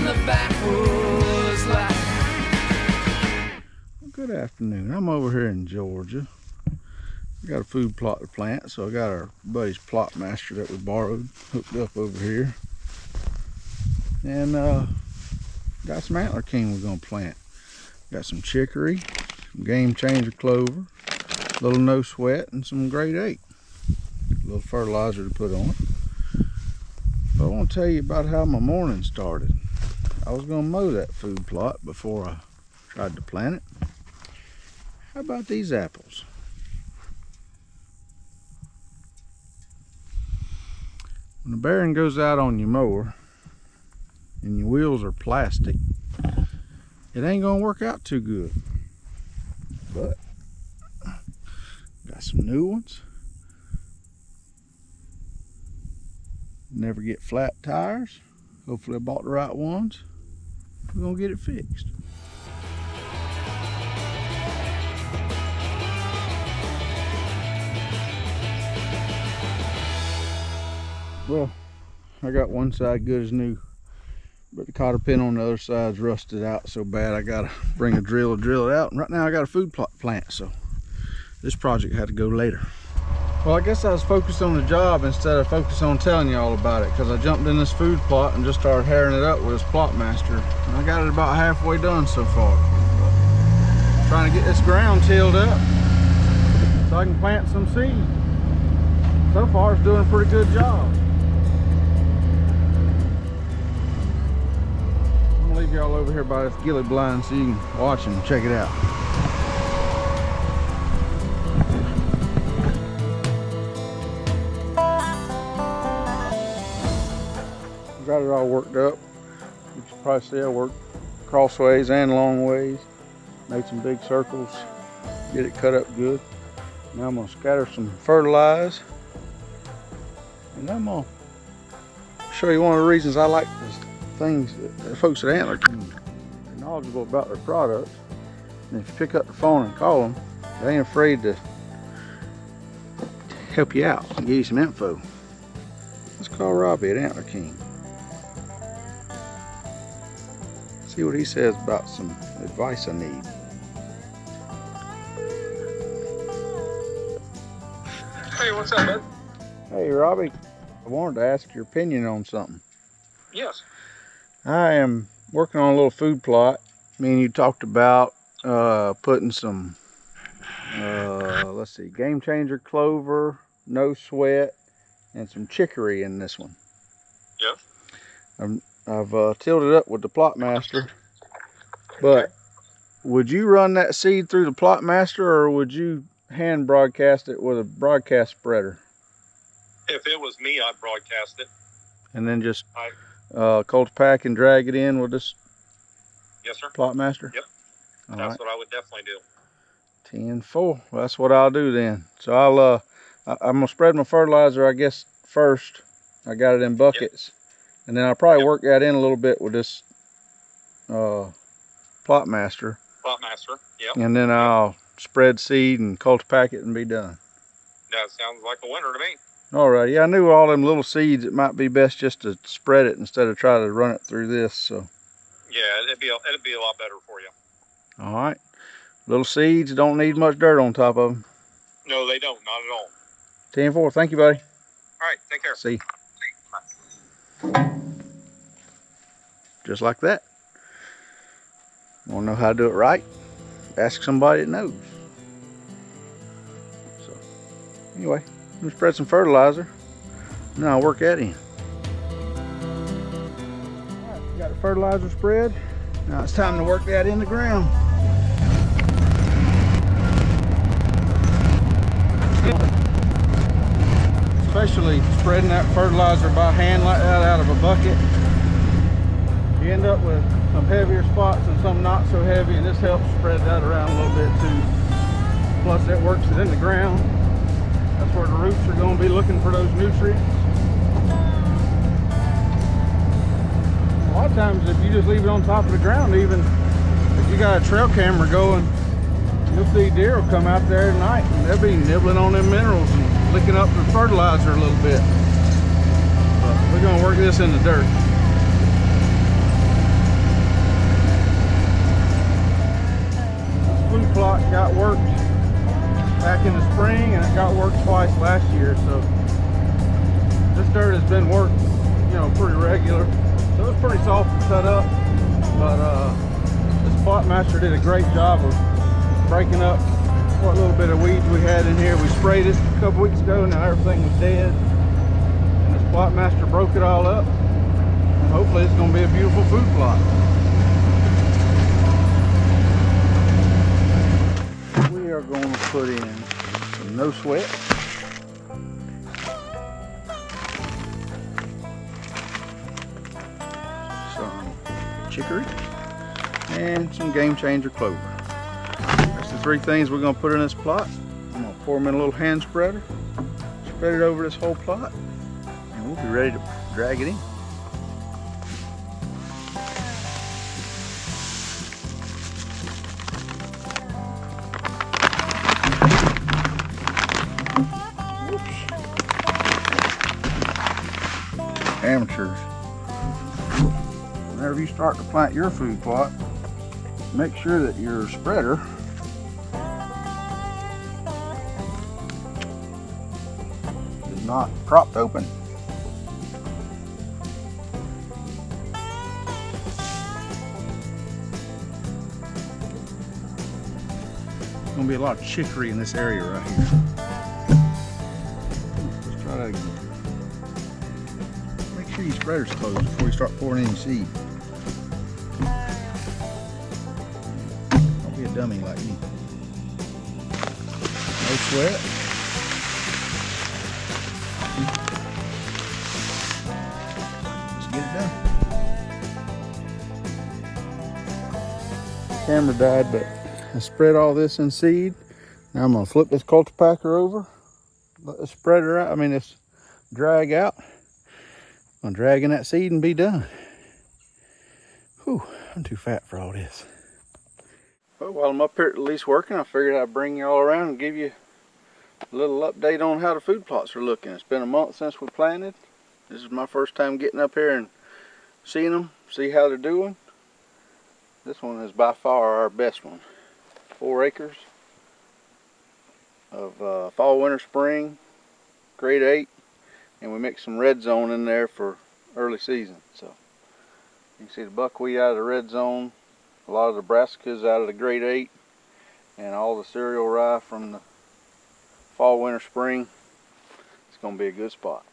living the backwoods life. Good afternoon. I'm over here in Georgia. We got a food plot to plant, so I got our buddy's plot master that we borrowed hooked up over here. And got some antler king we're gonna plant. Got some chicory, some game changer clover, a little no sweat, and some grade 8. A little fertilizer to put on it. But I want to tell you about how my morning started. I was gonna mow that food plot before I tried to plant it. How about these apples? When the bearing goes out on your mower and your wheels are plastic, it ain't gonna work out too good. But got some new ones. Never get flat tires. Hopefully I bought the right ones. We're gonna get it fixed. Well, I got one side good as new, but the cotter pin on the other side's rusted out so bad I gotta bring a drill to drill it out. And right now I got a food plot plant, so this project had to go later. Well, I guess I was focused on the job instead of focused on telling you all about it, because I jumped in this food plot and just started herring it up with this plot master. And I got it about halfway done so far. But trying to get this ground tilled up so I can plant some seed. So far it's doing a pretty good job. I'm gonna leave y'all over here by this gilly blind so you can watch and check it out. Got it all worked up. You can probably see I worked crossways and long ways. Made some big circles. Get it cut up good. Now I'm gonna scatter some fertilizer. And I'm gonna show you one of the reasons I like this things that folks at Antler King are knowledgeable about their products. And if you pick up the phone and call them, they ain't afraid to help you out and give you some info. Let's call Robbie at Antler King. See what he says about some advice I need. Hey, what's up, bud? Hey, Robbie. I wanted to ask your opinion on something. Yes. I am working on a little food plot. Me and you talked about putting some, let's see, game changer clover, no sweat, and some chicory in this one. Yes. I've tilled it up with the plot master, but would you run that seed through the plot master, or would you hand broadcast it with a broadcast spreader? If it was me, I'd broadcast it. And then just pack and drag it in with this Yes, sir. plot master? Yep. All That's right. what I would definitely do. 10-4. Well, that's what I'll do then. So I'm gonna spread my fertilizer, I guess, first. I got it in buckets. Yep. And then I'll probably work that in a little bit with this plot master. Plot master, yep. And then I'll spread seed and pack it and be done. That sounds like a winner to me. All right. Yeah, I knew all them little seeds, it might be best just to spread it instead of try to run it through this. So. Yeah, it'd be a lot better for you. All right. Little seeds don't need much dirt on top of them. No, they don't. Not at all. 10-4. Thank you, buddy. All right. Take care. See you. Just like that. Want to know how to do it right? Ask somebody that knows. So, anyway, let me spread some fertilizer, and then I'll work that in. All right, got the fertilizer spread. Now it's time to work that in the ground. Especially spreading that fertilizer by hand like that out of a bucket. You end up with some heavier spots and some not so heavy, and this helps spread that around a little bit too. Plus that works it in the ground. That's where the roots are going to be looking for those nutrients. A lot of times if you just leave it on top of the ground, even if you got a trail camera going, you'll see deer will come out there at night and they'll be nibbling on them minerals and licking up the fertilizer a little bit. But we're going to work this in the dirt. plot got worked back in the spring, and it got worked twice last year. So this dirt has been worked, you know, pretty regular. So it's pretty soft to set up, but this plot master did a great job of breaking up what little bit of weeds we had in here. We sprayed this a couple weeks ago. Now everything was dead, and this plot master broke it all up, and hopefully it's going to be a beautiful food plot. We are going to put in some no sweat, some chicory, and some game changer clover. That's the three things we're going to put in this plot. I'm going to pour them in a little hand spreader, spread it over this whole plot, and we'll be ready to drag it in. Amateurs, whenever you start to plant your food plot, make sure that your spreader is not propped open. There's going to be a lot of chicory in this area right here. Let's try that again. Make sure your spreader's closed before you start pouring any seed. Don't be a dummy like me. No sweat. Let's get it done. Camera died, but I spread all this in seed. Now I'm going to flip this cultipacker over. Let the spreader out, this drag out. I'm dragging that seed and be done. Whew, I'm too fat for all this. Well, while I'm up here at the lease working, I figured I'd bring you all around and give you a little update on how the food plots are looking. It's been a month since we planted. This is my first time getting up here and seeing them, see how they're doing. This one is by far our best one. 4 acres of fall, winter, spring, grade 8. And we mixed some red zone in there for early season. So you can see the buckwheat out of the red zone, a lot of the brassicas out of the grade 8, and all the cereal rye from the fall, winter, spring. It's going to be a good spot.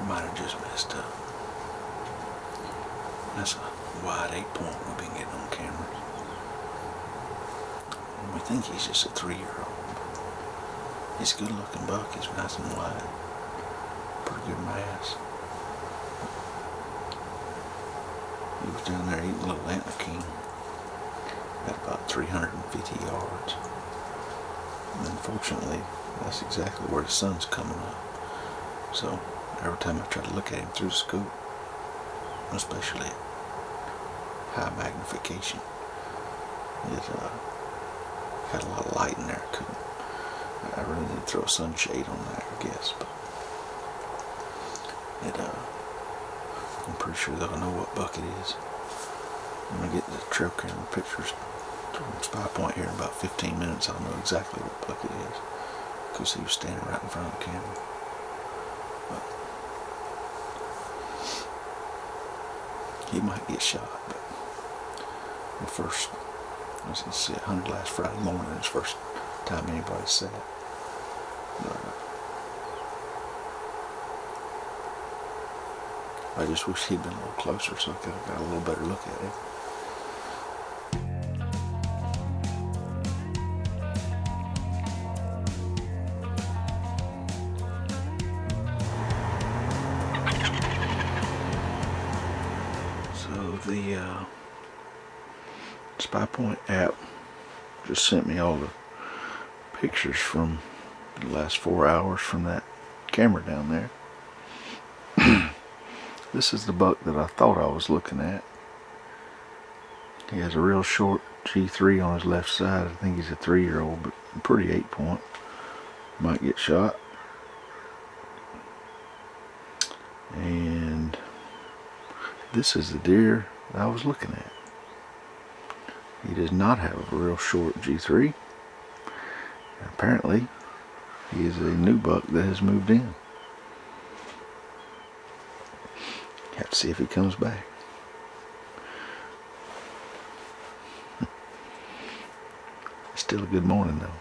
Might have just messed up. That's a wide 8-point we've been getting on cameras. We think he's just a 3-year-old. He's a good looking buck. He's nice and wide. Pretty good mass. He was down there eating a little antler king. Got about 350 yards. And unfortunately, that's exactly where the sun's coming up. So every time I try to look at him through the scope, especially at high magnification, it had a lot of light in there. I really need to throw a sunshade on that, I guess. But I'm pretty sure they'll know what buck it is. I'm gonna get the trail camera pictures from Spy Point here in about 15 minutes. I'll know exactly what buck it is, because he was standing right in front of the camera. But he might get shot. But the first, let's see, it hunted last Friday morning. It's the first time anybody said it. I just wish he'd been a little closer so I could have got a little better look at it. So the Spy Point app just sent me all the pictures from the last 4 hours from that camera down there. This is the buck that I thought I was looking at. He has a real short G3 on his left side. I think he's a 3-year-old, but pretty 8-point. Might get shot. And this is the deer that I was looking at. He does not have a real short G3. Apparently, he is a new buck that has moved in. Have to see if he comes back. Still a good morning though.